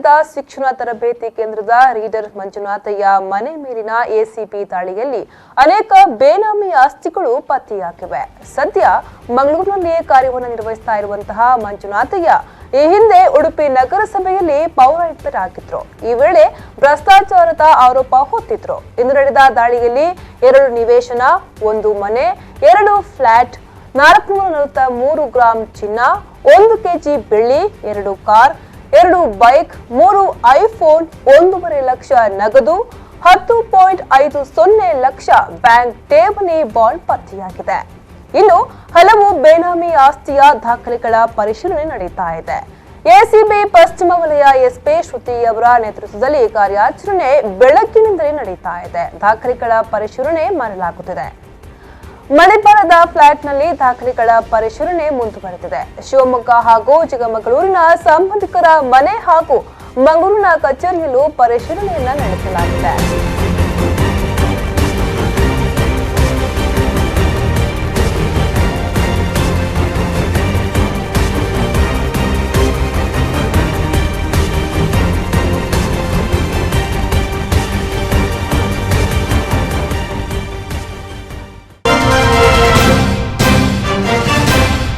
ನಡೆದ ಶಿಕ್ಷಣ ತರಬೇತಿ ಕೇಂದ್ರದ ರೀಡರ್ ಮಂಜುನಾಥಯ್ಯ ಮನೆ ಮೇಲಿನ ಎಸಿಬಿ ದಾಳಿಯಲ್ಲಿ ಅನೇಕ ಬೇನಾಮಿ ಆಸ್ತಿಗಳು ಪತ್ತೆಯಾಗಿವೆ. ಸದ್ಯ ಮಂಗಳೂರಿನಲ್ಲಿ ಕಾರ್ಯವನ್ನು ನಿರ್ವಹಿಸ್ತಾ ಇರುವಂತಹ ಮಂಜುನಾಥಯ್ಯ ಈ ಹಿಂದೆ ಉಡುಪಿ ನಗರಸಭೆಯಲ್ಲಿ ಪೌರಾಯುಕ್ತರಾಗಿದ್ರು. ಈ ವೇಳೆ ಭ್ರಷ್ಟಾಚಾರದ ಆರೋಪ ಹೊತ್ತಿದ್ರು. ಇಂದು ನಡೆದ ದಾಳಿಯಲ್ಲಿ 2 ನಿವೇಶನ, 1 ಮನೆ, 2 ಫ್ಲಾಟ್, 443 ಗ್ರಾಂ ಚಿನ್ನ, 1 ಕೆಜಿ ಬೆಳ್ಳಿ, 2 ಕಾರ್, 2 ಬೈಕ್, 3 ಐಫೋನ್, 1.5 ಲಕ್ಷ ನಗದು, 10.50 ಲಕ್ಷ ಬ್ಯಾಂಕ್ ಠೇವಣಿ ಬಾಂಡ್ ಪತ್ತೆಯಾಗಿದೆ. ಇನ್ನು ಹಲವು ಬೇನಾಮಿ ಆಸ್ತಿಯ ದಾಖಲೆಗಳ ಪರಿಶೀಲನೆ ನಡೆಯುತ್ತಾ ಇದೆ. ಎಸಿಬಿ ಪಶ್ಚಿಮ ವಲಯ ಎಸ್ಪಿ ಶ್ರುತಿ ಅವರ ನೇತೃತ್ವದಲ್ಲಿ ಕಾರ್ಯಾಚರಣೆ ಬೆಳಗ್ಗಿನಿಂದಲೇ ನಡೆಯುತ್ತಾ ಇದೆ. ದಾಖಲೆಗಳ ಪರಿಶೀಲನೆ ಮಾಡಲಾಗುತ್ತಿದೆ. ಮಣಿಪಾಲದ ಫ್ಲಾಟ್ನಲ್ಲಿ ದಾಖಲೆಗಳ ಪರಿಶೀಲನೆ ಮುಂದುವರೆದಿದೆ. ಶಿವಮೊಗ್ಗ ಹಾಗೂ ಚಿಕ್ಕಮಗಳೂರಿನ ಸಂಬಂಧಿಕರ ಮನೆ ಹಾಗೂ ಮಂಗಳೂರಿನ ಕಚೇರಿಯಲ್ಲೂ ಪರಿಶೀಲನೆಯನ್ನ ನಡೆಸಲಾಗಿದೆ.